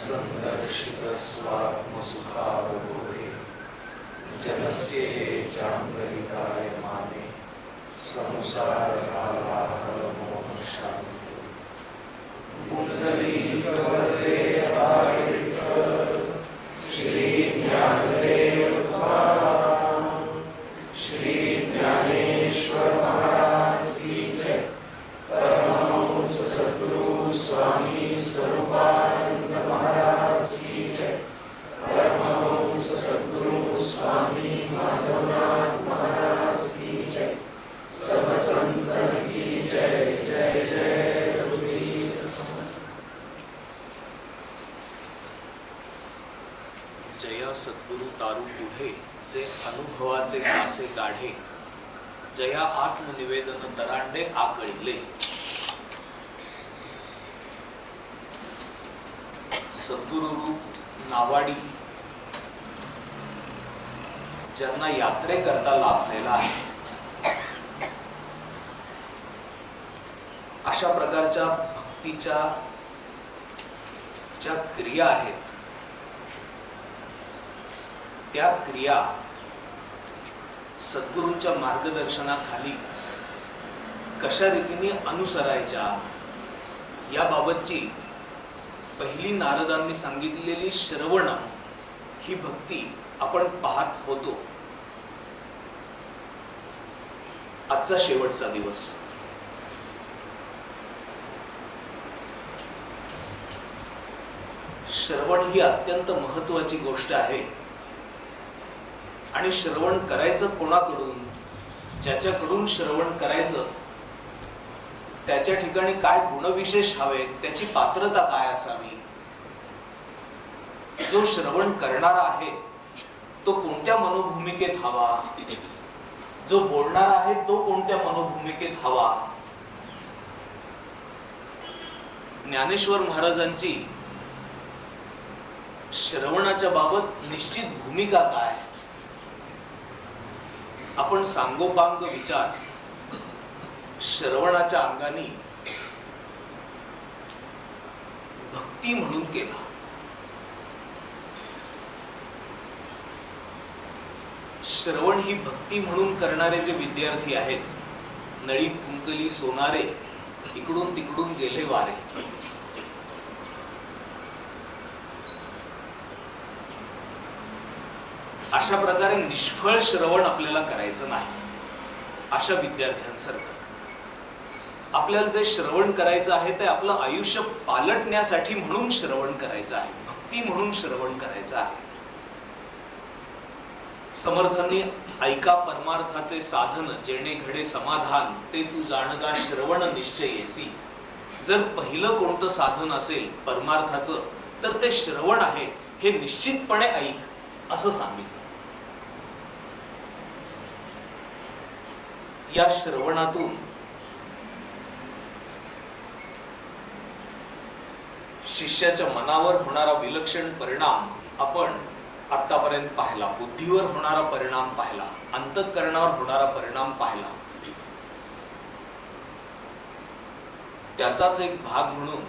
संदर्शितस्वात्मसुखावबोधे जनस्य ये चांगलिकायमाने संसारकालाहलमोहशान्ति पुंडरीकवरदे हराय विठ्ठल श्री ज्ञानदेव तुकाराम श्री ज्ञानेश्वर महाराज की जय। परमहंस सद्गुरु स्वामी स्वरूपानंद महाराज की जय। परमहंस सद्गुरु स्वामी माधवनाथ महाराज की जय। सब संतन की जय जय जय रघुवीर। जया सद्गुरु तारू पुढे जे अनुभवाचे कासे काढे, जया आत्मनिवेदन दरांडे आकळिले। सद्गुरु रूप नावाडी ज्यांना यात्रेकरता लाभलेला आहे, अशा प्रकारच्या भक्तीच्या ज्या क्रिया आहेत, त्या क्रिया सद्गुरूंच्या मार्गदर्शनाखाली कशा रीतीने अनुसरायच्या याबाबतची पहिली नारदांनी सांगितलेली श्रवण ही भक्ती आपण पाहत होतो। आजचा शेवटचा दिवस। श्रवण ही अत्यंत महत्त्वाची गोष्ट आहे आणि श्रवण करायचं कोणाकडून, ज्याच्याकडून श्रवण करायचं त्याच्या ठिकाणी काय गुणविशेष हवेत, त्याची पात्रता काय असावी, जो श्रवण करणारा आहे तो कोणत्या मनोभूमिकेत हवा, जो बोलणारा आहे तो कोणत्या मनोभूमिकेत हवा। ज्ञानेश्वर महाराजांची श्रवणाच्या बाबत निश्चित भूमिका काय, आपण सांगोपांग विचार श्रवणाच्या अंगाने भक्ती म्हणून केला। श्रवण ही भक्ती म्हणून करणारे जे विद्यार्थी आहेत, नळी फुंकली सोनारे इकडून तिकडून गेले वारे, अशा प्रकारे निष्फळ श्रवण आपल्याला करायचं नाही। अशा विद्यार्थ्यांसारखं आपल्याला जे श्रवण करायचं आहे ते आपलं आयुष्य पालटण्यासाठी म्हणून श्रवण करायचं आहे, भक्ती म्हणून श्रवण करायचं आहे। समर्थांनी ऐका परमार्थाचे साधन, जेणे घडे समाधान, ते तू जाणगा श्रवण निश्चयेसी। जर पहिलं कोणतं साधन असेल परमार्थाचं तर ते श्रवण आहे, हे निश्चितपणे ऐक असं सांगितलं। या श्रवणातून शिष्याच्या मनावर होणारा विलक्षण परिणाम आपण आतापर्यंत पाहिला, बुद्धीवर होणारा परिणाम पाहिला, अंतःकरणावर होणारा परिणाम पाहिला। त्याचाच एक भाग म्हणून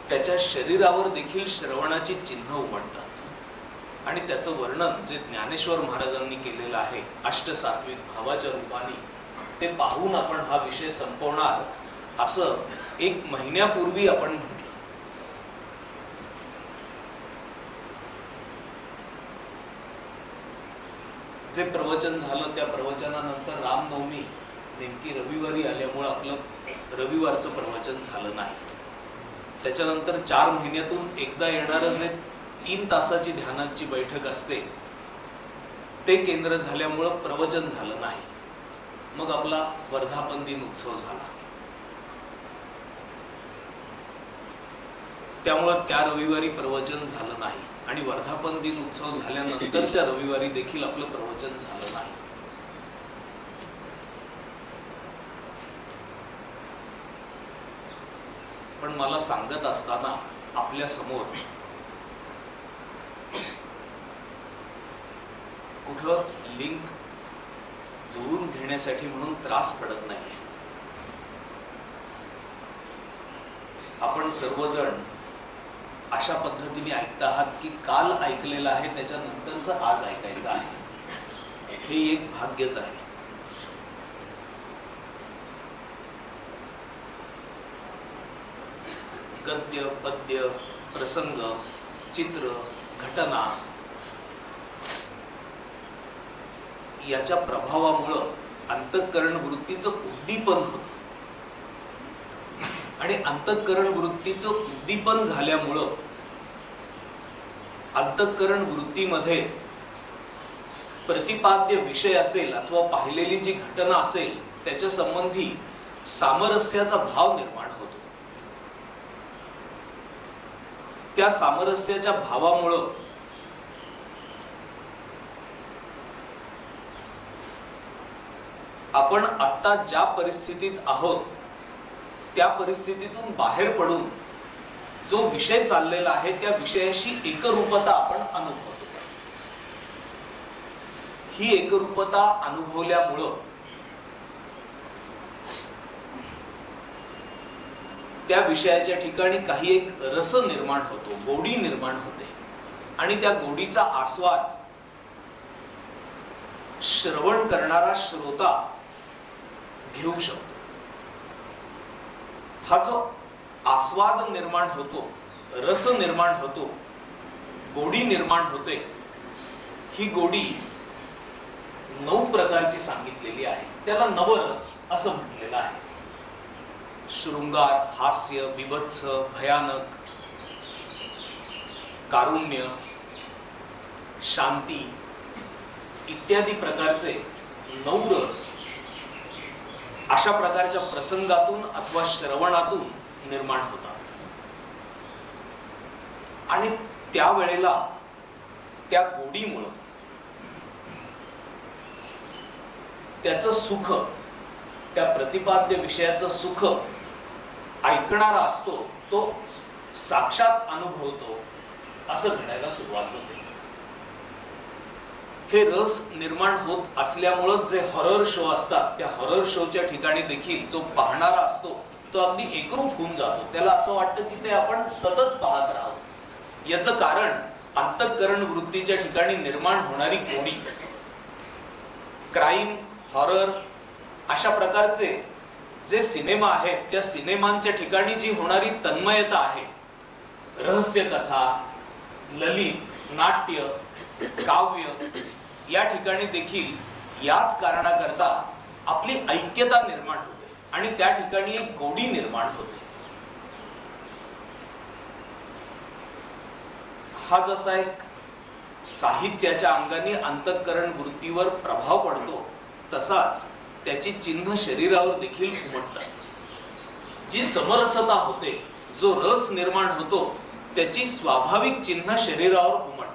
त्याच्या शरीरावर देखील श्रवणाची चिन्ह उमटतात आणि त्याचं वर्णन जे ज्ञानेश्वर महाराजांनी केलेलं आहे अष्टसात्विक भावाच्या रूपाने, ते पाहून आपण हा विषय संपवणार असं 1 महिन्यापूर्वी आपण म्हटलं। जे प्रवचन झालं त्या प्रवचनानंतर रामनवमी नेमकी रविवारी आल्यामुळे आपलं रविवारचं प्रवचन झालं नाही। त्याच्यानंतर 4 महिन्यातून एकदा येणारं जे 3 तासाची ध्यानाची बैठक असते ते केंद्र झाल्यामुळं प्रवचन झालं नाही। मग आपला वर्धापन दिन उत्सव झाला, त्यामुळं त्या रविवारी प्रवचन झालं नाही आणि वर्धापन दिन उत्सव झाल्यानंतरच्या रविवारी देखील आपलं प्रवचन झालं नाही। पण मला सांगत असताना आपल्या समोर कुठं लिंक जोडून घेण्यासाठी म्हणून त्रास पडत नाही। आपण सर्वजण अशा पद्धतीने ऐकत आहात की काल ऐकलेलं आहे त्याच्यानंतरचं आज ऐकायचं आहे, हे एक भाग्यच आहे. गद्य, पद्य, प्रसंग, चित्र, घटना याच्या प्रभावामुळं अंतःकरण वृत्तीचं उद्दीपन होतं आणि अंतःकरण वृत्तीचं उद्दीपन झाल्यामुळं अंतःकरण वृत्तीमध्ये प्रतिपाद्य विषय असेल अथवा पाहिलेली जी घटना असेल त्याच्या संबंधी सामरस्याचा भाव निर्माण होतो. त्या सामरस्याच्या भावामुळं आपण आत्ता ज्या परिस्थितीत आहोत त्या परिस्थितीतून बाहेर पडून जो विषय चाललेला आहे त्या विषयाशी एकरूपता आपण अनुभवतो. ही एकरूपता अनुभवल्यामुळं त्या विषयाच्या ठिकाणी काही एक रस निर्माण होतो, गोडी निर्माण होते आणि त्या गोडीचा आस्वाद श्रवण करणारा श्रोता घेऊ शकतो. हा जो आस्वाद निर्माण होतो, रस निर्माण होतो, गोडी निर्माण होते, ही गोडी 9 प्रकारची सांगितलेली आहे. त्याला नवरस असं म्हटलेलं आहे. शृंगार, हास्य, बीभत्स, भयानक, कारुण्य, शांती इत्यादी प्रकारचे 9 रस अशा प्रकारच्या प्रसंगातून अथवा श्रवणातून निर्माण होतात. आणि त्यावेळेला त्या गोडीमुळं त्याचं सुख, त्या प्रतिपाद्य विषयाचं सुख ऐकणारा असतो तो साक्षात अनुभवतो असं घडायला सुरुवात होते. हे रस निर्माण होत असल्यामुळं जे हॉरर शो असतात त्या हॉरर शोच्या ठिकाणी देखील जो पाहणारा असतो तो अगदी एकरूप होऊन जातो. त्याला असं वाटतं की ते आपण सतत पाहत राहावं. याचं कारण अंतःकरण वृत्तीच्या ठिकाणी निर्माण होणारी गोडी. क्राईम, हॉरर अशा प्रकारचे जे सिनेमा आहेत त्या सिनेमांच्या ठिकाणी जी होणारी तन्मयता आहे, रहस्य कथा, ललित, नाट्य, काव्य या ठिकाणी देखील याच कारणाकरता आपली ऐक्यता निर्माण होते आणि त्या ठिकाणी एक गोडी निर्माण होते. हा जसा एक साहित्याच्या अंगाने अंतःकरण वृत्तीवर प्रभाव पडतो तसाच त्याची चिन्ह शरीरावर देखील उमटतात. जी समरसता होते, जो रस निर्माण होतो त्याची स्वाभाविक चिन्ह शरीरावर उमटतात.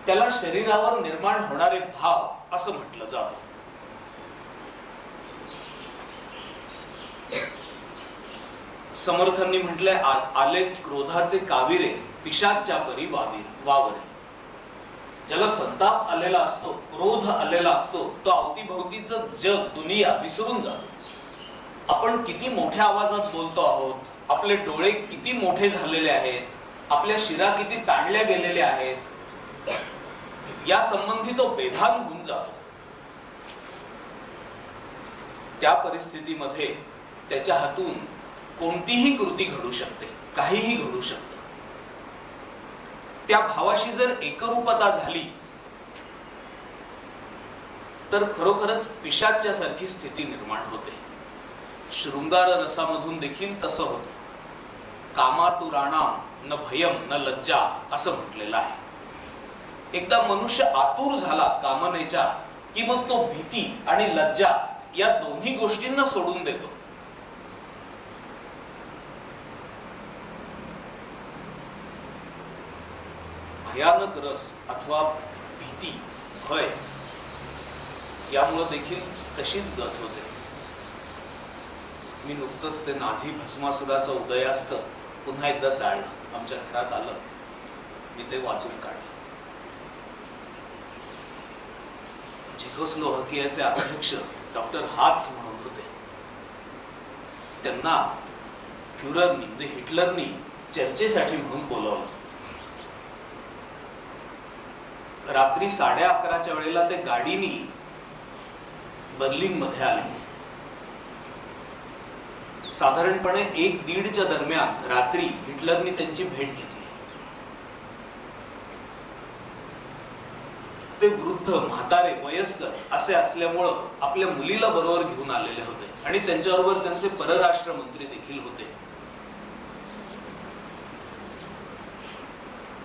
त्याला शरीरावर निर्माण होणारे भाव असं म्हटलं जातं. समर्थांनी म्हटलंय, आले क्रोधाचे काविरे पिशाच्या परी वावरे. ज्याला संताप आलेला असतो, क्रोध आलेला असतो, तो अवतीभोवतीचं जग, दुनिया विसरून जातो. आपण किती मोठ्या आवाजात बोलतो आहोत, आपले डोळे किती मोठे झालेले आहेत, आपल्या शिरा किती ताणल्या गेलेल्या आहेत, या संबंधी तो बेभान होऊन जातो. त्या परिस्थितीमध्ये त्याच्या हातून कोणतीही कृती घडू शकते, काहीही घडू शकते. त्या भावाशी जर एकरूपता झाली तर खरोखरच पिशाच्या सारखी स्थिती निर्माण होते. शृंगार रसामधून देखील तसं होतं. कामातुराणाम न भयम न लज्जा असं म्हटलेलं आहे. एकदा मनुष्य आतुर झाला कामनेच्या की मग तो भीती आणि लज्जा या दोन्ही गोष्टींना सोडून देतो. भयानक रस अथवा भीती, भय यामुळे देखील तशीच गत होते. मी नुकतंच ते नाझी भस्मासुराचं उदयास्त पुन्हा एकदा चाळलं. आमच्या घरात आलं, मी ते वाचून काढलं. फ्युररनी म्हणजे हिटलरनी चर्चेसाठी म्हणून बोलावलं. रात्री 11:30च्या वेळेला ते गाडीनी बर्लिन मध्ये आले. साधारणपणे 1-1:30च्या दरम्यान रात्री हिटलरनी त्यांची भेट घेतली. ते वृद्ध, म्हातारे, वयस्कर असे असल्यामुळं आपल्या मुलीला बरोबर घेऊन आलेले होते आणि त्यांच्याबरोबर त्यांचे परराष्ट्र मंत्री देखील होते.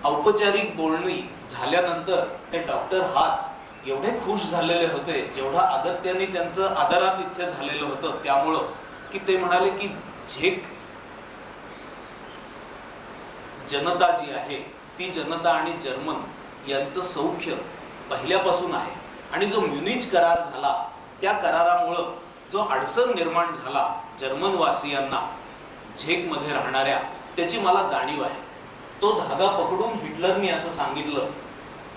औपचारिक बोलणी झाल्यानंतर ते डॉक्टर हाच एवढे खुश झालेले होते, जेवढा अगत्याने त्यांचं आदरात इथे झालेलं होतं, त्यामुळं की ते म्हणाले की झेक जनता जी आहे ती जनता आणि जर्मन यांचं सौख्य पहिल्यापासून आहे आणि जो म्युनिच करार झाला त्या करारामुळं जो अडचण निर्माण झाला जर्मन वासियांना झेकमध्ये राहणाऱ्या, त्याची मला जाणीव आहे. तो धागा पकडून हिटलरनी असं सांगितलं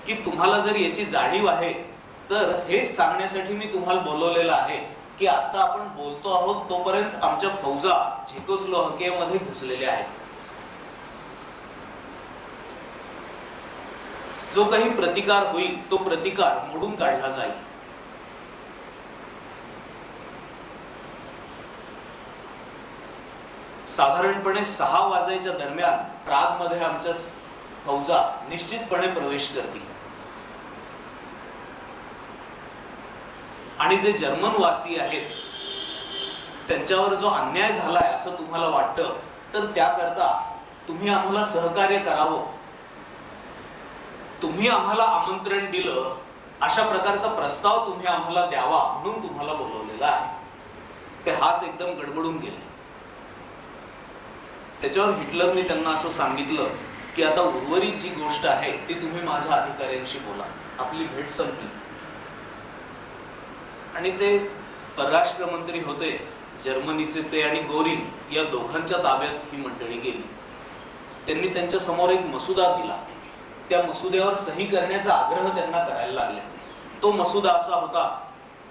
की तुम्हाला जर याची जाणीव आहे तर हेच सांगण्यासाठी मी तुम्हाला बोलवलेलं आहे की आता आपण बोलतो आहोत तोपर्यंत आमच्या फौजा झेकोस्लोव्हाकियामध्ये घुसलेल्या आहेत. जो काही प्रतिकार होईल तो प्रतिकार मोडून काढला जाईल. साधारणपणे 6 वाजायच्या दरम्यान प्राग मध्ये आमच्या फौजा निश्चितपणे प्रवेश करतील आणि जे जर्मन वासी आहेत त्यांच्यावर जो अन्याय झालाय असं तुम्हाला वाटतं तर त्याकरता तुम्ही आम्हाला सहकार्य करावं, तुम्ही आम्हाला आमंत्रण दिलं अशा प्रकारचा प्रस्ताव तुम्ही आम्हाला द्यावा म्हणून तुम्हाला बोलवलेला आहे. ते हाच एकदम गडबडून गेले. त्याच्यावर हिटलरने त्यांना असं सांगितलं की आता उर्वरित जी गोष्ट आहे ती तुम्ही माझ्या अधिकाऱ्यांशी बोला. आपली भेट संपली आणि ते परराष्ट्र मंत्री होते जर्मनीचे, ते आणि गोरिंग या दोघांच्या ताब्यात ही मंडळी गेली. त्यांनी त्यांच्या समोर एक मसुदा दिला. त्या मसुद्यावर सही करण्याचा आग्रह त्यांना करायला लागला. तो मसुदा असा होता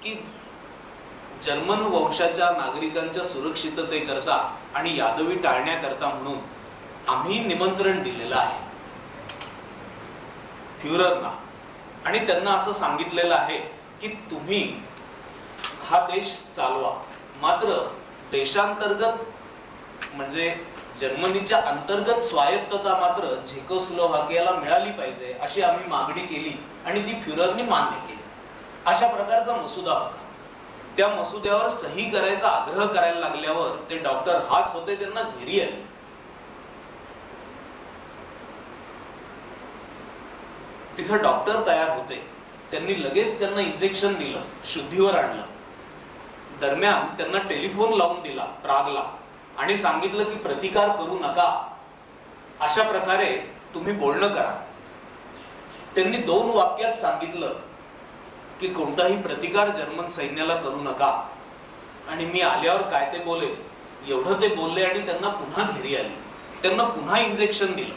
की जर्मन वंशाच्या नागरिकांच्या सुरक्षिततेकरता आणि यादवी टाळण्याकरता म्हणून आम्ही निमंत्रण दिलेलं आहे फ्युररना आणि त्यांना असं सांगितलेलं आहे की तुम्ही हा देश चालवा, मात्र देशांतर्गत म्हणजे जर्मनीच्या अंतर्गत स्वायत्तता मात्र झेकोस्लोव्हाकियाला मिळाली पाहिजे अशी आम्ही मागणी केली आणि ती फ्युररने मान्य केली. अशा प्रकारचा मसुदा होता. त्या मसुद्यावर सही करायचा आग्रह करायला लागल्यावर ते डॉक्टर हाच होते, त्यांना घरी आले. तिथं डॉक्टर तयार होते. त्यांनी लगेच त्यांना इंजेक्शन दिलं, शुद्धीवर आणलं. दरम्यान त्यांना टेलिफोन लावून दिला प्रागला आणि सांगितलं की प्रतिकार करू नका, अशा प्रकारे तुम्ही बोलणं करा. त्यांनी 2 वाक्यात सांगितलं की कोणताही प्रतिकार जर्मन सैन्याला करू नका आणि मी आल्यावर काय ते बोलेल, एवढं ते बोलले आणि त्यांना पुन्हा घरी आली. त्यांना पुन्हा इंजेक्शन दिलं,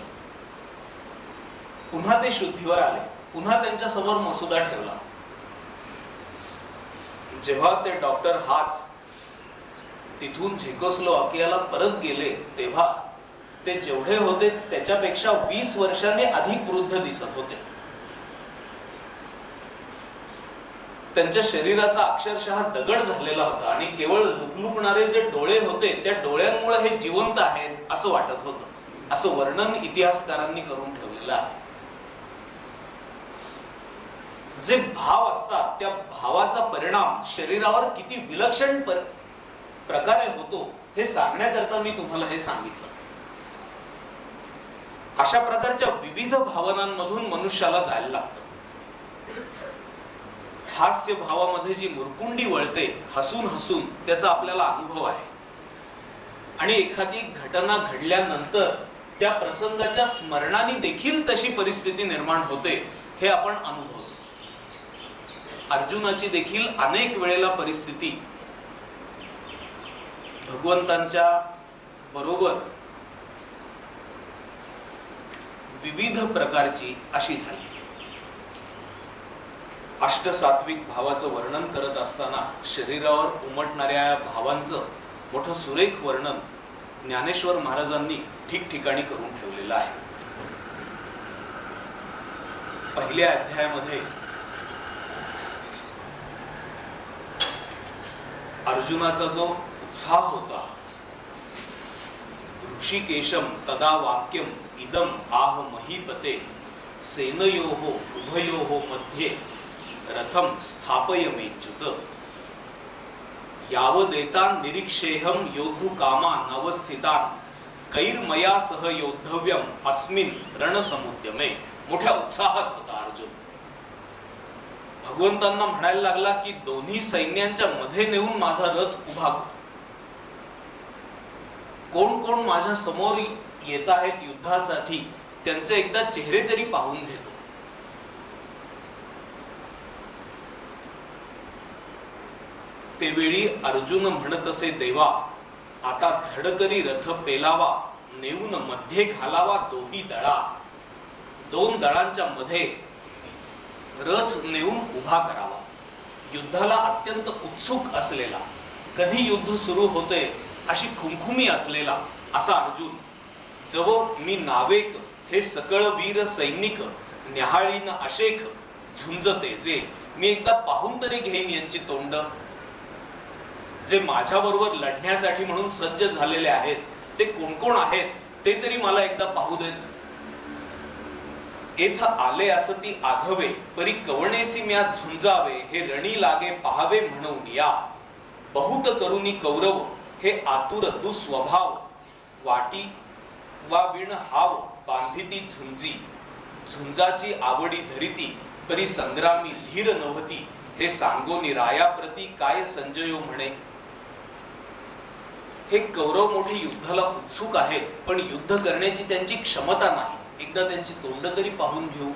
पुन्हा ते शुद्धीवर आले, पुन्हा त्यांच्या समोर मसुदा ठेवला. जेव्हा ते डॉक्टर हाच तिथून झेकोस्लोव्हाकियाला परत गेले तेव्हा ते जेवढे होते त्याच्यापेक्षा 20 वर्षांनी अधिक वृद्ध दिसत होते. त्यांच्या शरीराचा अक्षरशः दगड झालेला होता आणि केवळ लुकलुकणारे जे डोळे होते त्या डोळ्यांमुळे हे जिवंत आहेत असं वाटत होतं. असं वर्णन इतिहासकारांनी करून ठेवलेलं आहे. जे भाव असतात त्या भावाचा परिणाम शरीरावर किती विलक्षण प्रकारे होतो हे सांगण्याकरता मी तुम्हाला हे सांगितलं. अशा प्रकारच्या विविध भावनांमधून मनुष्याला जायला लागतं. हास्य भावामध्ये जी मुरकुंडी वळते हसून हसून त्याचा आपल्याला अनुभव आहे आणि एखादी घटना घडल्यानंतर त्या प्रसंगाच्या स्मरणाने देखील तशी परिस्थिती निर्माण होते हे आपण अनुभवतो. अर्जुनाची देखील अनेक वेळेला परिस्थिती भगवंतांच्या बरोबर विविध प्रकारची अशी झाली. अष्टसात्विक भावाचं वर्णन करत असताना शरीरावर उमटणाऱ्या भावांचं मोठं सुरेख वर्णन ज्ञानेश्वर महाराजांनी ठिकठिकाणी करून ठेवलेला आहे. पहिल्या अध्यायामध्ये अर्जुनाचा जो उत्साह होता, ऋषिकेशम तदा वाक्यम इदम आह महीपते सेनयोः उभयोः मध्ये रथम स्थापयमेच्युत यावदेतान् निरीक्षेहम योद्धु कामान् अवस्थितान् कैर्मया सह योद्धव्यम अस्मिन् रणसमुद्यमे. मोठ्या उत्साहात होता अर्जुन. भगवंतांना म्हणायला लागला की दोन्ही सैन्यांच्या मध्ये नेऊन माझा रथ उभा कर. कोण कोण माझ्या समोर येत आहेत युद्धासाठी त्यांचे एकदा चेहरे तरी पाहून घेतो. तेवेळी अर्जुन म्हणत असे, देवा आता झडकरी रथ पेलावा, नेऊन मध्ये घालावा दोही दळा. दोन दळांच्या मध्ये रथ नेऊन उभा करावा. युद्धाला अत्यंत उत्सुक असलेला, कधी युद्ध सुरू होते अशी खुमखुमी असलेला असा अर्जुन, जव मी नावेक हे सकळ वीर सैनिक न्याहाळीन अशेख झुंजते, जे मी एकदा पाहून तरी घेईन यांची तोंड. जे माझ्या बरोबर लढण्यासाठी म्हणून सज्ज झालेले आहेत ते कोण कोण आहेत ते तरी मला एकदा पाहू देत. एथ आले असती आघवे परी कवणेसी म्या झुंजावे, हे रणी लागे पहावे म्हणून या. बहुत करुनी कौरव हे आतुर दुस्वभाव, वाटी वा विण हाव बांधिती झुंजी. झुंजाची आवडी धरिती परी संग्रामी धीर नव्हती, हे सांगोनी रायाप्रती काय संजयो म्हणे. हे कौरव मोठे युद्धाला उत्सुक आहेत, पण युद्ध करण्याची त्यांची क्षमता नाही. एकदा त्यांची तोंड तरी पाहून घेऊ.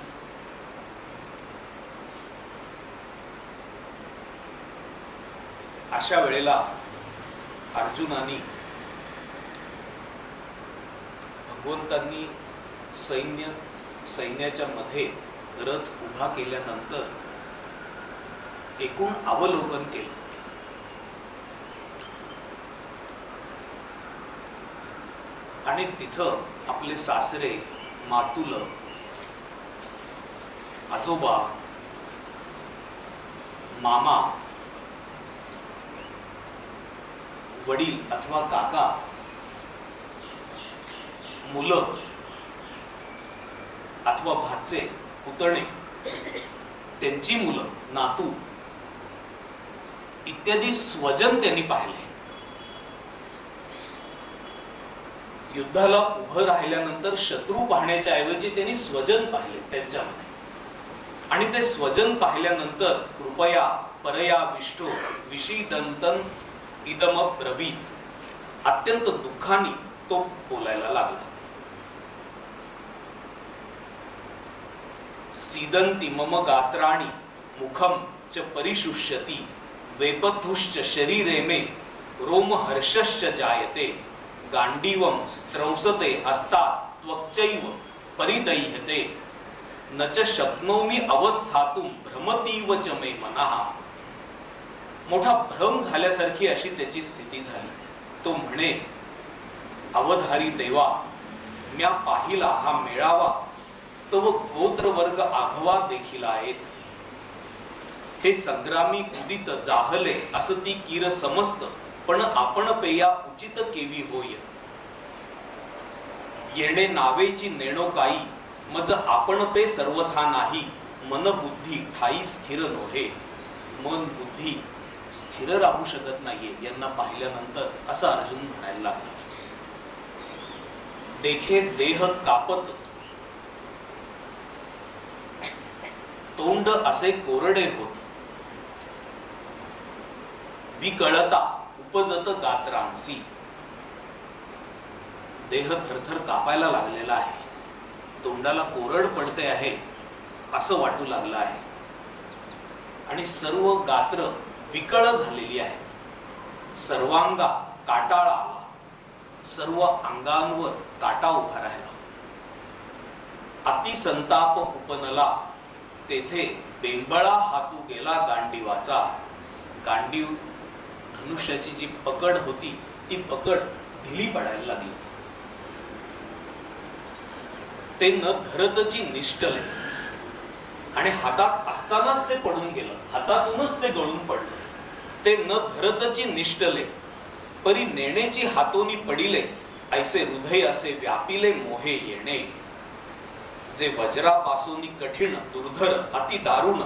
अशा वेळेला अर्जुनानी भगवंतांनी सैन्याच्या मध्ये रथ उभा केल्यानंतर एकूण अवलोकन केलं. आणि तिथं आपले सासरे, मातुल, आजोबा, मामा, वडील अथवा काका, मुलं अथवा भाचे, पुतणे, त्यांची मुलं, नातू इत्यादी स्वजन त्यांनी पाहिले. युद्धाला उभं राहिल्यानंतर शत्रू पाहण्याच्या ऐवजी त्यांनी स्वजन पाहिले त्यांच्यामध्ये. आणि ते स्वजन पाहिल्यानंतर कृपया परया विष्टो विषीदंतन इदम ब्रवीत, अत्यंत दुःखाने तो बोलायला लागला. सीदंती मम गात्राणि मुखम च परिशुष्यति, वेपथुश्च शरीरे मे रोमहर्षश्च जायते, गांडीवम स्त्रंसते हस्तात् त्वक्चैव परिदह्यते, न च शक्नोमि अवस्थातुं भ्रमतीव च मे मनः. मोठा भ्रम झाल्यासारखी अशी त्याची स्थिती झाली. तो म्हणे, अवधारी देवा, म्या पाहिला हा मेळावा, तव गोत्रवर्ग आघवा देखील आहेत. हे संग्रामी उदित जाहले असती कीर समस्त, पण आपण पेया उचित केवी होय. येणे नावेची नेणो काही, मज आपण पे सर्वथा नाही. मन बुद्धी ठाई स्थिर नोहे. मन बुद्धी स्थिर राहू शकत नाहीये यांना पाहिल्यानंतर, असं अर्जुन म्हणायला लागला. देखे देह कापत, तोंड असे कोरडे होत. विकळता उपजत गात्रांसी, देह थरथर कापायला लागलेला आहे. तोंडाला कोरड पडते आहे असं वाटू लागलं आहे. आणि सर्व गात्र विकळ झालेली आहेत. सर्वांगा काटाळा आला. सर्व अंगांवर काटा उभा राहिला. अतिसंताप उपनला, तेथे बेंबळा हातू गेला गांडीवाचा. गांडीव धनुष्याची जी पकड होती ती पकड ढिली पडायला लागली. ते न धरतची निष्ठले आणि हातात असतानाच ते पडून गेलं, हातातूनच ते गळून पडलं. ते न धरतची निष्ठले परी नेण्याची हातोनी पडिले, ऐसे हृदय असे व्यापिले मोहे येणे. जे वज्रापासून कठीण दुर्धर अति दारुण,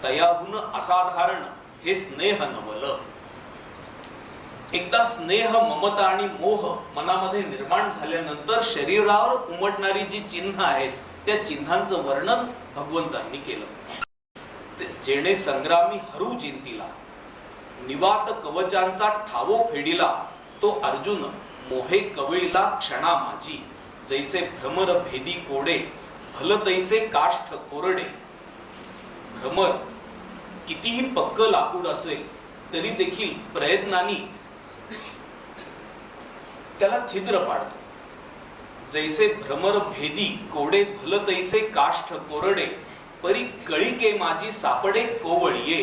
तयाहून असाधारण हे स्नेह नवल. एकदा स्नेह, ममता आणि मोह मनामध्ये निर्माण झाल्यानंतर शरीरावर उमटणारी जी चिन्ह आहेत त्या चिन्हांचं वर्णन भगवंतांनी केलं. जेणे संग्रामी हरू जिंतीला, निवात कवचांचा ठावो फेडिला, तो अर्जुन मोहे कवळीला क्षणा माझी. जैसे भ्रमर भेदी कोडे, भल तैसे काष्ठ कोरडे. भ्रमर कितीही पक्क लाकूड असेल तरी देखील प्रयत्नांनी त्याला छिद्र पाडतो. जैसे भ्रमर भेदी कोडे, भल तैसे काष्ठ कोरडे. परी कळिके माझी सापडे कोवळीये.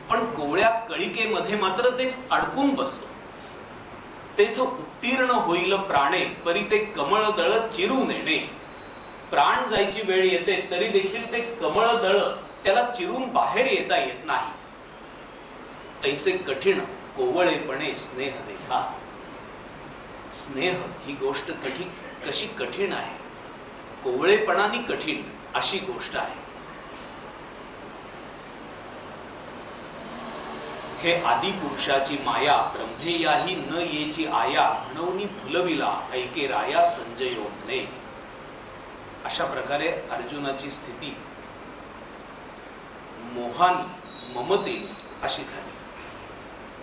पण कोवळ्या कळिकेमध्ये मात्र ते अडकून बसतो. तेथ उत्तीर्ण होईल प्राणे, परी ते कमळदळ चिरून येणे. प्राण जायची वेळ येते तरी देखील ते कमळदळ त्याला चिरून बाहेर येता येत नाही. तैसे कठीण कोवळेपणे स्नेह देखा. स्नेह ही गोष्ट कशी कठीण आहे, कोवळेपणाने कठीण अशी गोष्ट आहे. हे आदि पुरुषाची माया, ब्रह्मेयाही न येची आया. म्हणून भुलविला ऐके राया संजयो म्हणे. अशा प्रकारे अर्जुनाची स्थिती मोहानी, ममतेने अशी झाली.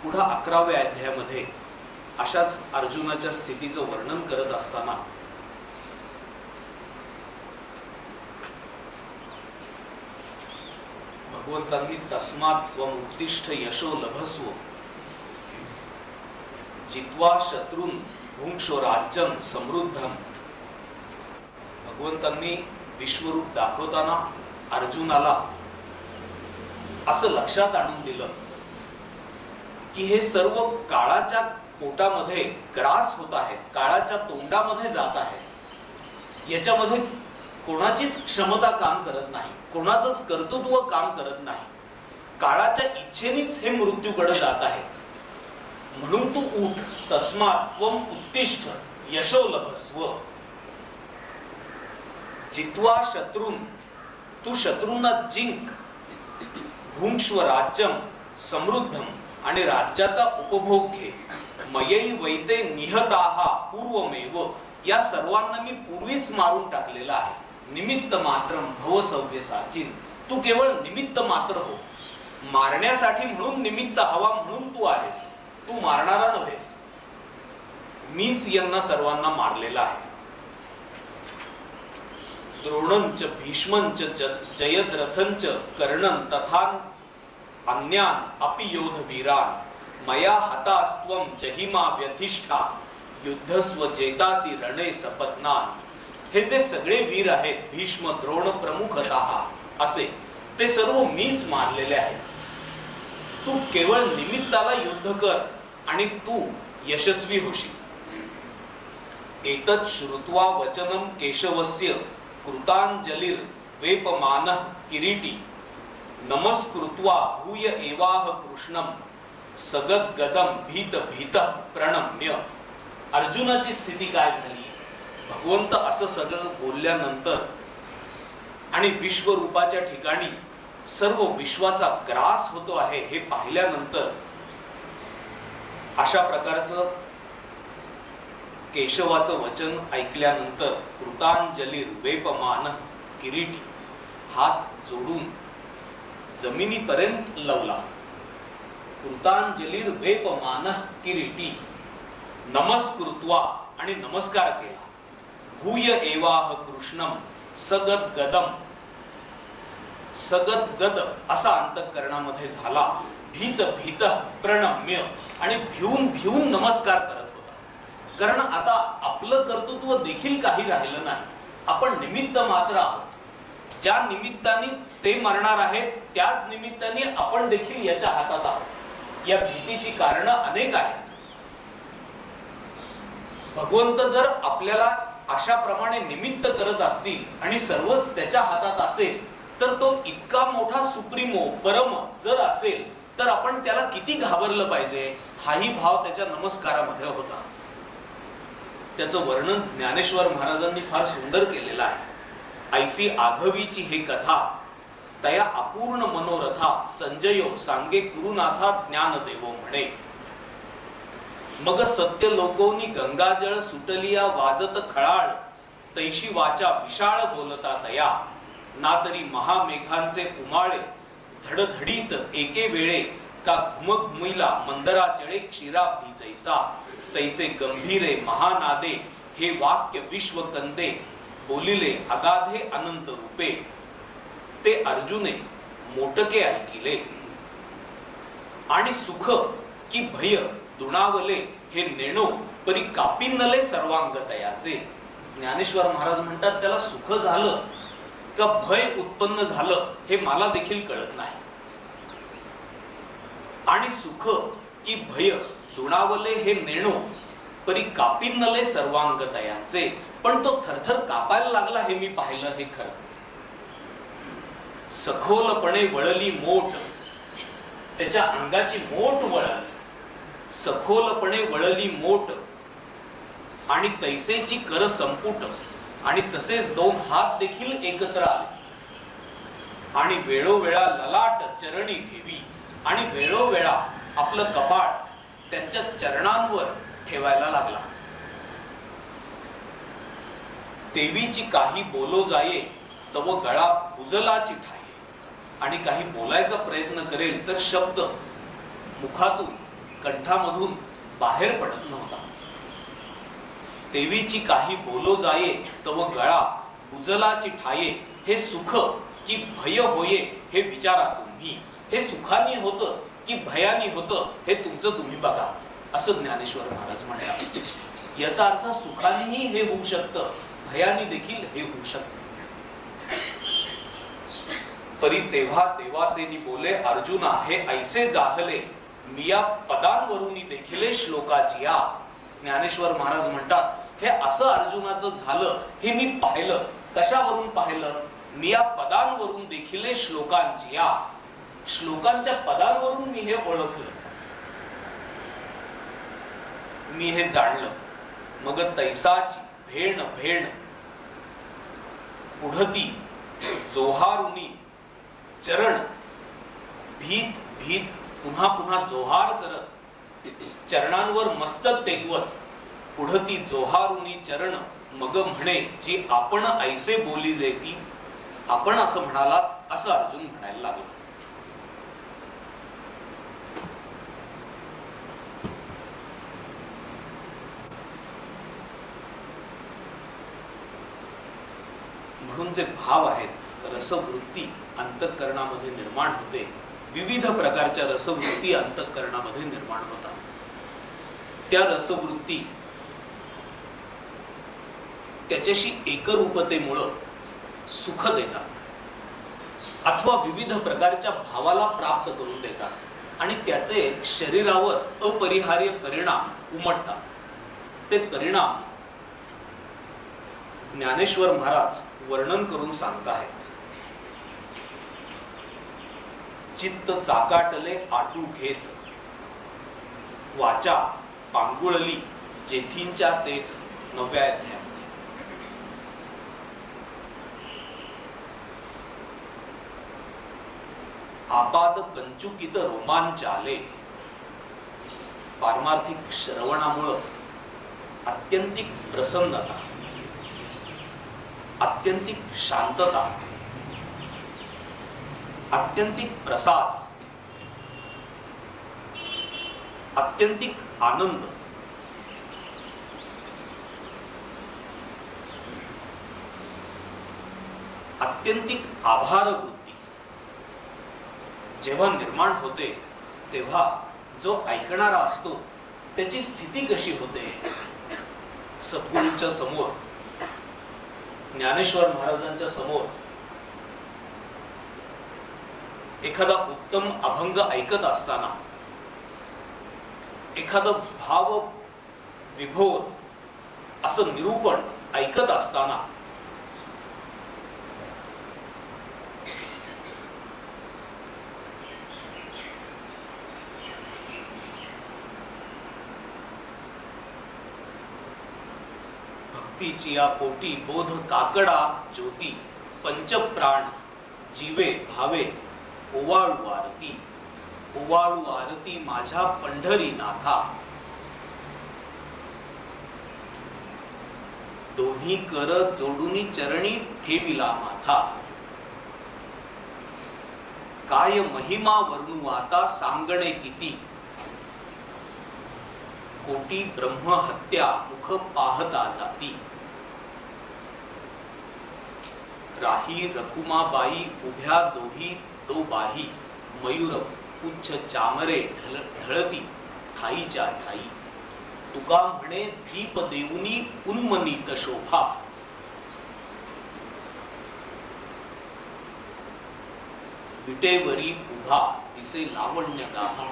पुढे 11व्या अध्यायामध्ये अशाच अर्जुनाच्या स्थितीचं वर्णन करत असताना भगवंतांनी तस्मात् त्वम् उत्तिष्ठ यशो लभस्व, जित्वा शत्रून् भुंक्ष्व राज्यं समृद्धम. भगवंतांनी विश्वरूप दाखवताना अर्जुनाला असं लक्षात आणून दिलं की हे सर्व काळाच्या पोटामध्ये ग्रास होत आहे, काळाच्या तोंडामध्ये जात आहे. याच्यामध्ये कोणाचीच क्षमता काम करत नाही, कोणाचंच कर्तृत्व काम करत नाही. काळाच्या इच्छेनेच हे मृत्यूकडे जात आहे. म्हणून तू उठ, तस्मात् त्वम् उत्तिष्ठ यशो लभस्व. जित्वा शत्रून्, तू शत्रूंना जिंक. भुंक्ष्व राज्यम समृद्धम, आणि राज्याचा उपभोग घे. मयई वैते निहताहा पूर्वमेव, या सर्वांना मी पूर्वीच मारून टाकलेला आहे. निमित्त मात्रम भव सव्यसाचिन, तू केवळ निमित्त मात्र हो. मारण्यासाठी म्हणून निमित्त हवा म्हणून तू आहेस, तू मारणारा नव्हेस. मीच यांना सर्वांना मारलेला आहे. द्रोणंच भीष्मंच जयद्रथंच कर्णं तथा अन्यान अपि योधवीरान, मया हतास्त्वं जहिमा व्यथिष्ठा, युद्धस्व जेतासी रणे सपत्नान. हे जे सगळे वीर आहेत, भीष्म, द्रोण प्रमुखतः असे, ते सर्व मीच मारलेले आहेत. तू केवळ निमित्ताला युद्ध कर आणि तू यशस्वी होशील. एतत् श्रुत्वा वचनम केशवस्य कृतांजलिर वेपमानः किरीटी, नमस्कृत्वा भूय एवाह कृष्णम सगद्गदम भीत भीत प्रणम्य. अर्जुनाची स्थिती काय झाली? भगवंत असं सगळं बोलल्यानंतर आणि विश्वरूपाच्या ठिकाणी सर्व विश्वाचा ग्रास होतो आहे हे पाहिल्यानंतर अशा प्रकारचं केशवाचं वचन ऐकल्यानंतर कृतांजलीर वेपमान किरीटी, हात जोडून जमिनीपर्यंत लवला. कृतांजलीर वेपमान किरीटी, नमस्कृत्वा, आणि नमस्कार केला. भूय एवाह कृष्णम सगद्गदम, सगद्गद असा अंतःकरणामध्ये झाला. भीत भीत प्रणम्य, आणि भिवून भिवून नमस्कार करत होता. कारण आता आपलं कर्तृत्व देखील काही राहिलं नाही. आपण निमित्त मात्र आहोत. ज्या निमित्ताने ते मरणार आहेत त्याच निमित्ताने आपण देखील याच्या हातात आहोत. या भीतीची कारणं अनेक आहेत. भगवंत जर आपल्याला अशाप्रमाणे निमित्त करत असतील आणि सर्वच त्याच्या हातात असेल, तर तो इतका मोठा सुप्रीमो परम जर असेल तर आपण त्याला किती घाबरलं पाहिजे, हाही भाव त्याच्या नमस्कारामध्ये होता. त्याचं वर्णन ज्ञानेश्वर महाराजांनी फार सुंदर केलेलं आहे. ऐसी आघवीची हे कथा तया अपूर्ण मनोरथा संजयो सांगे गुरुनाथा ज्ञानदेवो म्हणे. मग सत्य लोकोनी गंगाजळ सुटलिया वाजत खळाळ तैशी वाचा विशाळ बोलता तया ना तरी महामेघांचे उमाळे धडधडीत एके वेळे का घुमघुमिला मंदरा चळे क्षीराब्धी जैसा तैसे गंभीरे महानादे हे वाक्य विश्वकंदे बोलिले अगाधे अनंत रूपे ते अर्जुने मोटके ऐकिले आणि सुख की भय दुणावले हे नेणो परी कापिन्नले सर्वांग तयाचे. ज्ञानेश्वर महाराज म्हणतात त्याला सुख झालं का भय उत्पन्न झालं हे मला देखील कळत नाही. आणि सुख की भय दुणावले हे नेणो परी कापिन्नले सर्वांग तयाचे, पण तो थरथर कापायला लागला हे मी पाहिलं हे खरं. सखोलपणे वळली मोठ, त्याच्या अंगाची मोठ वळली, सखोलपणे वळली मोठ आणि तैसेची कर संपुट आणि तसेच दोन हात देखील एकत्र आले आणि वेळोवेळा ललाट चरणी ठेवी आणि वेळोवेळा आपलं कपाळ त्यांच्या चरणांवर ठेवायला लागला. देवीची काही बोलो जाये तव गळा बुजलाची ठाये. आणि काही बोलायचा प्रयत्न करेल तर शब्द मुखातून कंठामधून बाहेर पडत नव्हता. देवीची काही बोलो जाये तव गळा बुजलाची ठाये. हे सुख की भय होये हे विचारा तुम्ही. हे सुखाने होतं की भयाने होतं हे तुमचं तुम्ही बघा, असं ज्ञानेश्वर महाराज म्हणतात. याचा अर्थ सुखानेही हे होऊ शकतं, भयाने देखील हे होऊ शकतं. परी तेव्हा देवाचे नि बोले अर्जुना हे ऐसे जाहले मी या पदांवरून देखील श्लोकाची या. ज्ञानेश्वर महाराज म्हणतात हे असं अर्जुनाचं झालं हे मी पाहिलं. कशावरून पाहिलं? मी या पदांवरून देखील श्लोकांची या. श्लोकांच्या पदांवरून मी हे ओळखलं, मी हे जाणलं. मग तैसाची भेण भेण पुढती जोहारुनी चरण भीत भीत पुन्हा पुन्हा जोहार करत चरणांवर मस्तक टेकवत पुढती जोहारुनी चरण मग म्हणे जी आपण ऐसे बोली देती. आपण असं म्हणालात असं अर्जुन म्हणायला लागला. म्हणून जे भाव आहेत, रसवृत्ती अंतःकरणामध्ये निर्माण होते. विविध प्रकारच्या रसवृत्ती अंतःकरणामध्ये निर्माण होतात. त्या रसवृत्ती त्याच्याशी एकरूपतेमुळे सुख देतात अथवा विविध प्रकारच्या भावाला प्राप्त करून देतात आणि त्याचे शरीरावर अपरिहार्य परिणाम उमटतात. ते परिणाम ज्ञानेश्वर महाराज वर्णन करून सांगताहेत. चित्त चाकाटले आटू घेत वाचा पांगुळली जेथींच्या तेथ. 9व्या अध्यायामध्ये आपाद कंचुकित रोमांचाले. पारमार्थिक श्रवणामुळे अत्यंतिक प्रसन्नता, अत्यंतिक शांतता, अत्यंतिक प्रसाद, अत्यंतिक आनंद, अत्यंतिक आभार वृत्ती जेव्हा निर्माण होते तेव्हा जो ऐकणारा असतो त्याची स्थिती कशी होते. सद्गुरूंच्या समोर, ज्ञानेश्वर महाराजांच्या समोर एखादा उत्तम अभंग ऐकत असताना एखादं भाव विभोर असं निरूपण ऐकत असताना भक्तीची या पोटी बोध काकडा ज्योती पंचप्राण जीवे भावे ओवाळू आरती माझ्या पंढरी नाथा. दोन्ही कर जोडूनी चरणी ठेविला माथा. काय महिमा वर्णू आता सांगणे किती. कोटी ब्रह्म हत्या मुख पाहता जाती. राही रखुमाबाई उभ्या दोही तो बाही. मयूर उच्च चामरे ढळती ठाईच्या ठाई. तुका म्हणे दीप देऊनी उन्मनीत शोभा. विटेवरी उभा दिसे लावण्य गाभा.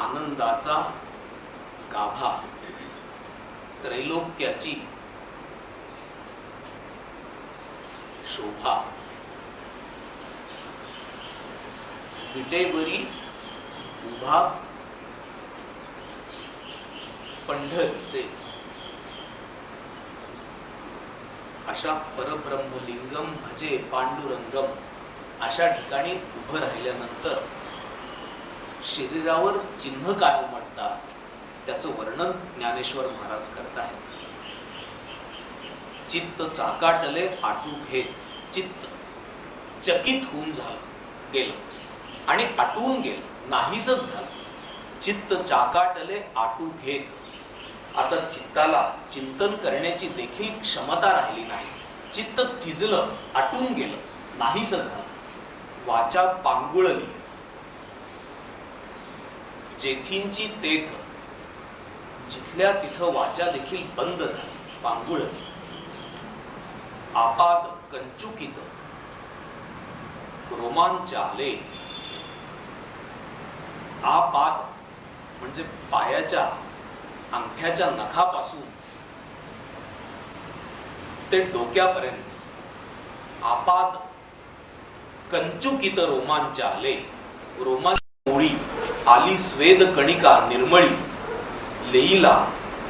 आनंदाचा गाभा त्रैलोक्याची शोभा. विटेवरी उभा पंढरीचे अशा परब्रह्मलिंगम भजे पांडुरंगम अशा ठिकाणी उभं राहिल्यानंतर शरीरावर चिन्ह काय उमटतात त्याचं वर्णन ज्ञानेश्वर महाराज करतायत. चित्त चाकाटले आटू घेत. चित्त चकित होऊन झालं गेलं आणि आटून गेलं नाहीसच झालं. चित्त चाकाटले आटू घेत. आता चित्ताला चिंतन करण्याची देखील क्षमता राहिली नाही. चित्त थिजलं आटून गेलं नाहीसच झालं. वाचा पांगुळली जेथींची तेथ. जिथल्या तिथं वाचा देखील बंद झाली पांगुळली. आपाद कंचुकित रोमांचाले. आपाद म्हणजे पायाच्या अंगठ्याच्या नखापासून ते डोक्यापर्यंत आपाद कंचुकित रोमांचाले. रोमांच मोळी आली स्वेद कणिका निर्मळी. लेईला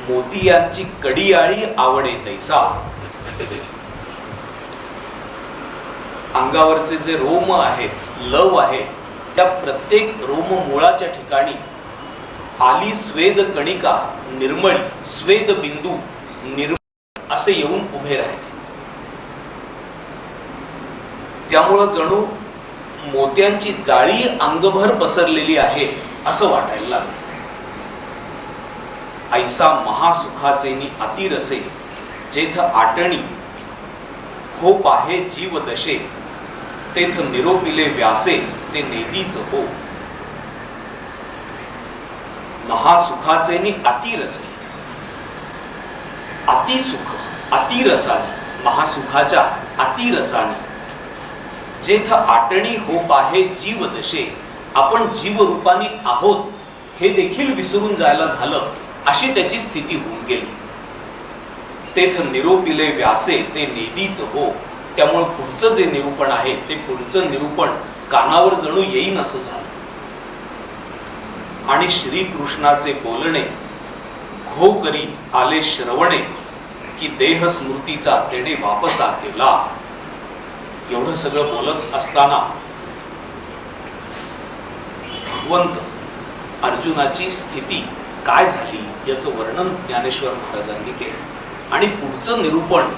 मोतियांची कडियाळी आवडे तैसा. अंगावरचे जे रोम आहेत लव आहे त्या प्रत्येक रोम मुळाच्या ठिकाणी आली स्वेद कणिका निर्मळी. स्वेद बिंदू निर्मळ असे येऊन उभे राहिले. त्यामुळं जणू मोत्यांची जाळी अंगभर पसरलेली आहे असं वाटायला लागलं. ऐसा महासुखाचेनी अतिरसे जेथ आटणी हो पाहे जीव दशे. तेथ निरोपिले व्यासे ते नेदीच हो. महासुखाचेनी अतिरसे अतिसुख अतिरसाने महासुखाच्या अतिरसाने. जेथ आटणी हो पाहे जीव दशे. आपण जीवरूपाने आहोत हे देखील विसरून जायला झालं अशी त्याची स्थिती होऊन गेली. तेथ निरोपिले व्यासे ते नेदीच हो. त्यामुळे पुढचं जे निरूपण आहे ते पुढचं निरूपण कानावर जणू येईन असं झालं. आणि श्रीकृष्णाचे बोलणे घो करी आले श्रवणे की देह स्मृतीचा तेने वापसा केला. एवढं सगळं बोलत असताना भगवंत अर्जुनाची स्थिती काय झाली याचं वर्णन ज्ञानेश्वर महाराजांनी केलं. आणि पुढचं निरूपण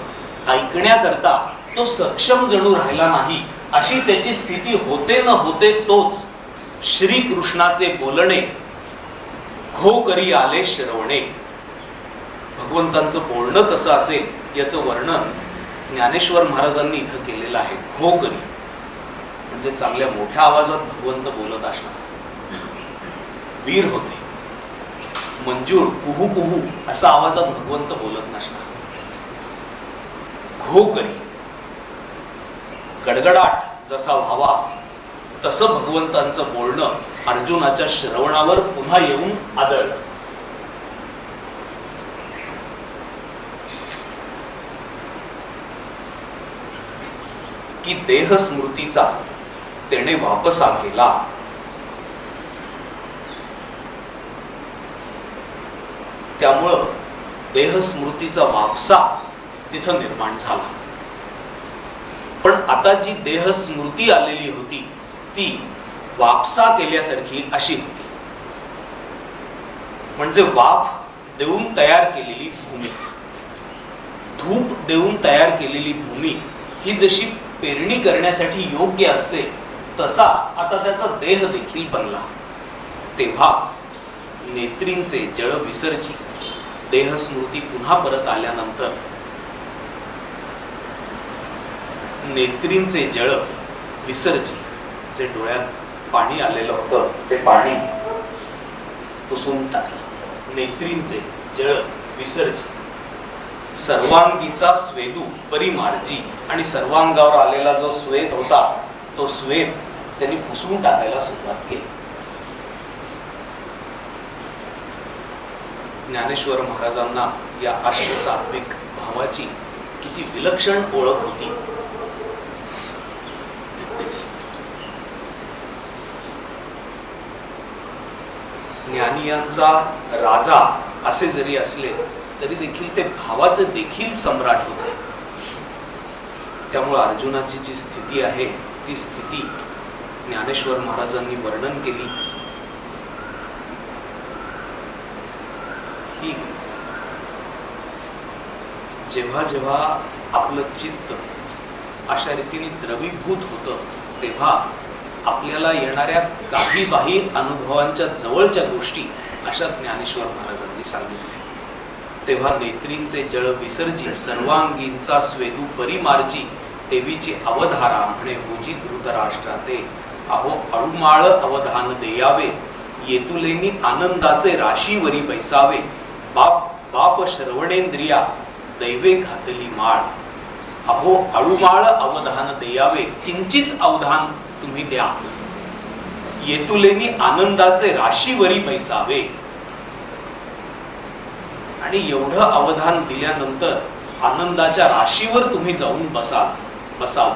ऐकण्याकरता तो सक्षम जणू राहिला नाही अशी त्याची स्थिती होते न होते तोच श्रीकृष्णाचे बोलणे घो करी आले श्रवणे. भगवंतांचं बोलणं कसं असेल याचं वर्णन ज्ञानेश्वर महाराजांनी इथं केलेलं आहे. घो करी म्हणजे चांगल्या मोठ्या आवाजात भगवंत बोलत असणार. वीर होते. मंजूळ कुहू कुहू असा आवाजात भगवंत बोलत नसणार. घो करी गडगडाट जसा व्हावा तसं भगवंतांचं बोलणं अर्जुनाच्या श्रवणावर पुन्हा येऊन आदळलं. की देह स्मृतीचा तेने वापसा केला. त्यामुळं देह स्मृतीचा वापसा तिथं निर्माण झाला. पण आता जी देह स्मृती आलेली होती ती वापसा केल्यासारखी अशी होती. म्हणजे वाफ देऊन तयार केलेली भूमी, धूप देऊन तयार केलेली भूमी ही जशी पेरणी करण्यासाठी योग्य असते तसा आता त्याचा देह देखील बनला. तेव्हा नेत्रींचे जळ विसर्जी देहस्मृती पुन्हा परत आल्यानंतर नेत्रींचे जळ विसर्जी, जे डोळ्यात पाणी आलेलं होतं ते पाणी पुसून टाकलं. नेत्रींचे जळ विसर्जी, सर्वांगीचा स्वेदू परिमार्जी, आणि सर्वांगावर आलेला जो स्वेद होता तो स्वेद त्यांनी पुसून टाकायला सुरुवात केली. ज्ञानेश्वर महाराजांना या अष्टसात्विक भावाची किती विलक्षण ओळख होती. ज्ञानियांचा राजा असे जरी असले तरी देखील ते भावाचे देखील सम्राट होते. त्यामुळे अर्जुनाची जी स्थिती आहे ती स्थिती ज्ञानेश्वर महाराजांनी वर्णन केली. ही जेव्हा जेव्हा आपलं चित्त अशा रीतीने द्रवीभूत होतं तेव्हा आपल्याला येणाऱ्या काही बाही अनुभवांच्या जवळच्या गोष्टी अशा ज्ञानेश्वर महाराजांनी सांगितल्या. तेव्हा नेत्रींचे जळ विसर्जी, सर्वांगींचा स्वेदू परिमार्जी, देवीची अवधारा म्हणे होजी धृतराष्ट्राते. अहो अळुमाळ अवधान देयावे, येतुलेनी आनंदाचे राशीवरी बैसावे. बाप बाप श्रवणेंद्रिया दैवे घातली माळ. अहो अळुमाळ अवधान देयावे, किंचित अवधान तुम्ही द्या. येतुलेनी आनंदाचे राशीवरी बैसावे. आणि एवढं अवधान दिल्यानंतर आनंदाच्या राशीवर तुम्ही जाऊन बसाल.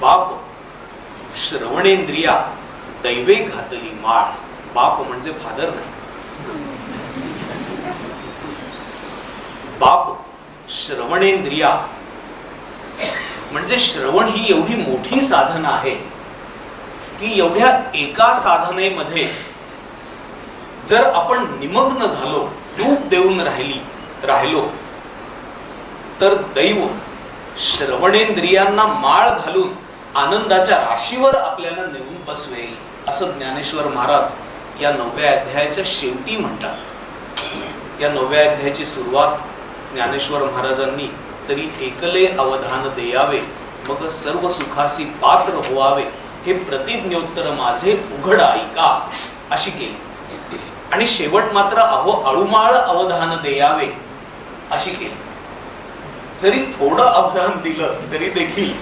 बाप श्रवणेंद्रिया दैवे घातली माळ. बाप म्हणजे फादर नाही, बाप श्रवणेंद्रिया म्हणजे श्रवण ही एवढी मोठी साधना आहे की एवढ्या एका साधनेमध्ये जर आपण निमग्न झालो, डूब देऊन राहिलो तर दैव श्रवणेंद्रियांना माळ घालून आनंदाच्या राशीवर आपल्याला नेऊन बसवेल, असं ज्ञानेश्वर महाराज या 9व्या अध्यायाच्या शेवटी म्हणतात. या 9व्या अध्यायाची सुरुवात ज्ञानेश्वर महाराजांनी तरी एकले अवधान देयावे, मग सर्व सुखासी पात्र होवावे, हे प्रतिज्ञोत्तर माझे उघड ऐका अशी केली. आणि शेवट मात्र अहो अळुमाळ अवधान देयावे अशी केली. जरी थोडं अवधान दिलं तरी देखील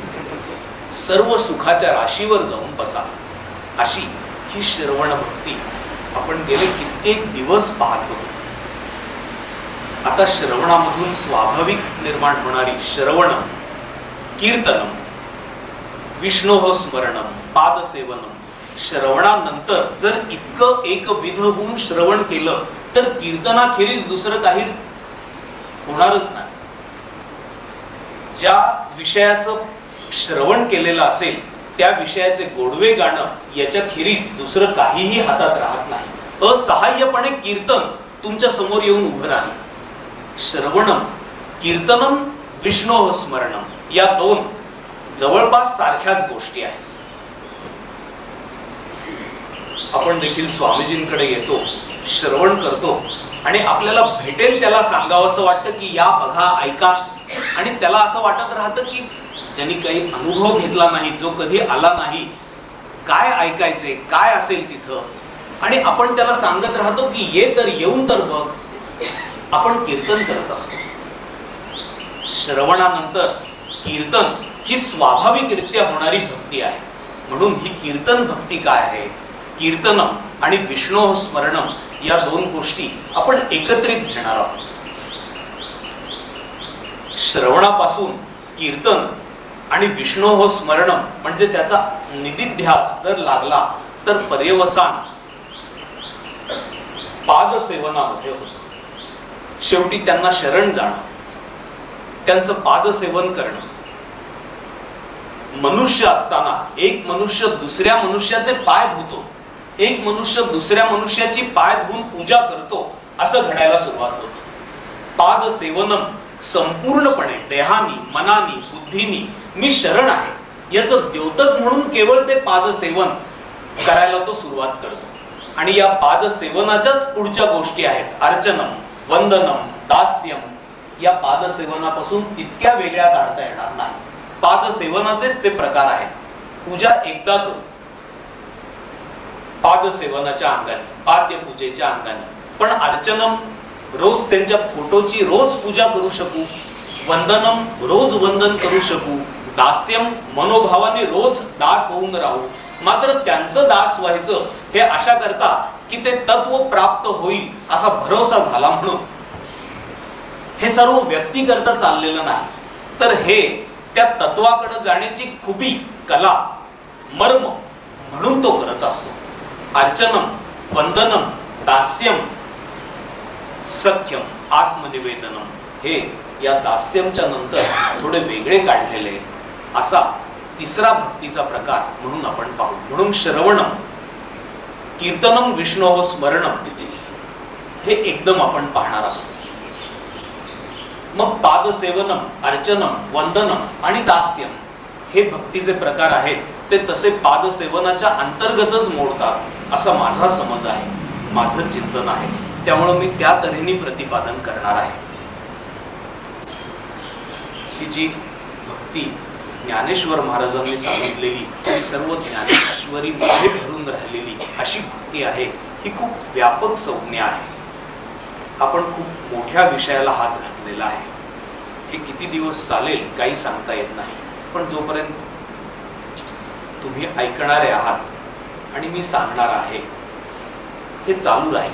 सर्व सुखाच्या राशीवर जाऊन बसा, अशी ही श्रवण भक्ती आपण गेले कित्येक दिवस पाहत होतो. आता श्रवणामधून स्वाभाविक निर्माण होणारी श्रवण कीर्तनम, विष्णोः स्मरणम, पादसेवनम. श्रवणानंतर जर इतकं एकविध होऊन श्रवण केलं तर कीर्तनाखेरीज दुसरं काही होणारच नाही. ज्या विषयाचं श्रवण केलेलं असेल त्या विषयाचे गोडवे गाणं याच्या खेरीज दुसरं काहीही हातात राहत नाही. असहाय्यपणे कीर्तन तुमच्या समोर येऊन उभं राहील. श्रवणम कीर्तनम विष्णोः स्मरणम या दोन जवळपास सारख्याच गोष्टी आहेत. आपण देखील स्वामीजींकडे येतो, श्रवण करतो आणि आपल्याला भेटेल त्याला सांगावं असं वाटतं की या बघा ऐका, आणि त्याला असं वाटत राहतं की ज्यांनी काही अनुभव घेतला नाही, जो कधी आला नाही, काय ऐकायचे, काय असेल तिथं, आणि आपण त्याला सांगत राहतो की ये तर येऊन तर बघ. आपण कीर्तन करत असतो. श्रवणानंतर कीर्तन ही स्वाभाविकरित्या होणारी भक्ती आहे. म्हणून ही कीर्तन भक्ती काय आहे? कीर्तनम आणि विष्णो स्मरणम या दोन गोष्टी आपण एकत्रित घेणार आहोत. श्रवणापासून कीर्तन आणि विष्णो स्मरणम म्हणजे त्याचा निदिध्यास जर लागला तर पर्यवसान पादसेवनामध्ये होतं. शेवटी त्यांना शरण जाणं, त्यांचं पादसेवन करणं. मनुष्य असताना एक मनुष्य दुसऱ्या मनुष्याचे पाय धुतो, एक मनुष्य दुसऱ्या मनुष्याची पाय धुवून पूजा करतो, असं घडायला सुरुवात होते. पादसेवनम संपूर्णपणे देहानी, मनानी, बुद्धीनी मी शरण आहे याचं द्योतक म्हणून केवळ ते पादसेवन करायला तो सुरुवात करतो. आणि या पादसेवनाच्याच पुढच्या गोष्टी आहेत अर्चनम, वंदनम, दास्यम. या पादसेवनापासून तितक्या वेगळ्या काढता येणार नाही. पादसेवनाचेच ते प्रकार आहेत. पूजा एकदा करू पादसेवनाच्या अंगाने, पाद्यपूजेच्या अंगाने, पण अर्चनम रोज त्यांच्या फोटोची रोज पूजा करू शकू, वंदनम रोज वंदन करू शकू, दास्यम मनोभावाने रोज दास होऊन राहू. मात्र त्यांचं दास व्हायचं हे आशा करता की ते तत्व प्राप्त होईल असा भरोसा झाला म्हणून हे सर्व व्यक्ती करता चाललेलं नाही, तर हे त्या तत्वाकडे जाण्याची खुबी, कला, मर्म म्हणून तो करत असतो. अर्चनम, वंदनम, दास्यम, सख्यम, आत्मनिवेदनम हे या दास्यमच्या नंतर थोडे वेगळे काढलेले असा तिसरा भक्तीचा प्रकार म्हणून आपण पाहू. म्हणून श्रवणम, कीर्तनम, विष्णो स्मरणम हे एकदम आपण पाहणार आहोत. मग पादसेवनम, अर्चनम, वंदनम आणि दास्यम हे भक्तीचे प्रकार आहेत. ते तसे पादसेवनाच्या अंतर्गतच मोडतात असा माझा समज आहे, माझं चिंतन आहे. त्यामुळे मी त्या तऱ्हेने प्रतिपादन करणार आहे. ही जी भक्ती ज्ञानेश्वर महाराजांनी सांगितलेली ही सर्व ज्ञानेश्वरी मध्ये भरून राहिलेली अशी भक्ती आहे. ही खूप व्यापक संज्ञा आहे. आपण खूप मोठ्या विषयाला हात घातलेला आहे. हे किती दिवस चालेल काही सांगता येत नाही, पण जोपर्यंत तुम्ही ऐकणारे आहात आणि मी सांगणार आहे हे चालू राहील.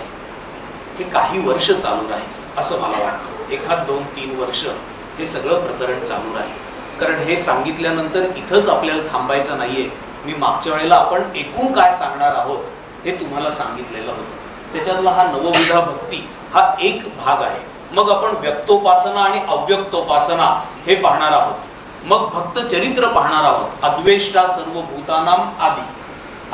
हे काही वर्ष चालू राहील असं मला वाटतं. 1, 2, 3 वर्ष हे सगळं प्रकरण चालू राहील. कारण हे सांगितल्यानंतर इथंच आपल्याला थांबायचं नाहीये. मी मागच्या वेळेला आपण एकूण काय सांगणार आहोत हे तुम्हाला सांगितलेलं होतं. त्याच्यातला हा नवविधा भक्ती हा एक भाग आहे. मग आपण व्यक्तोपासना आणि अव्यक्तोपासना हे पाहणार आहोत. मग भक्त चरित्र पाहणार आहोत. अद्वेष्टा सर्व भूतानाम आदी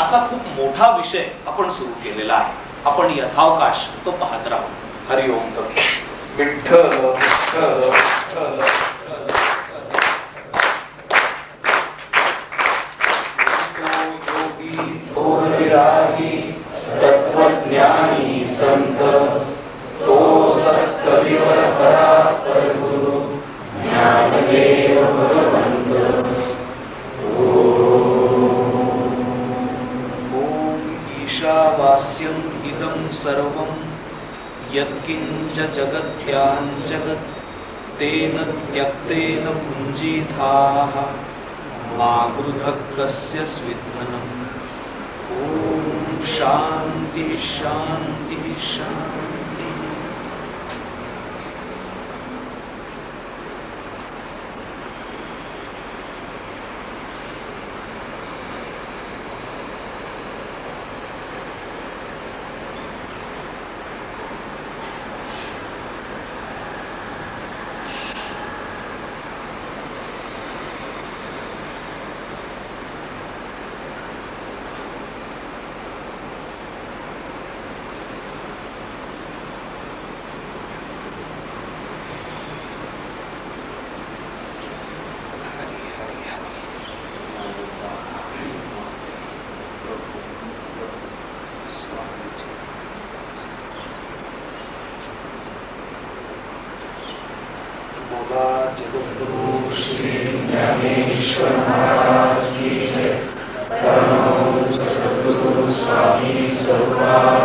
असा खूप मोठा विषय आपण सुरू केलेला आहे. आपण यथावकाश तो पाहत राहू. हरिओम तत्सत. विठ्ठल विठ्ठल विठ्ठल. तत्वज्ञानी संत तो सत्कविवर परापर गुरु ज्ञानदेव भगवंत. ओम ईशावास्यम इदं सर्वं यत्किंच जगत्यां जगत् तेन त्यक्तेन भुञ्जीथाः मा गृधः कस्य स्विद्धनम्. ओम शांति शांति शांति. जगद्गुरु श्री ज्ञानेश्वर महाराज की जय. परम सद्गुरु स्वामी स्वरूपा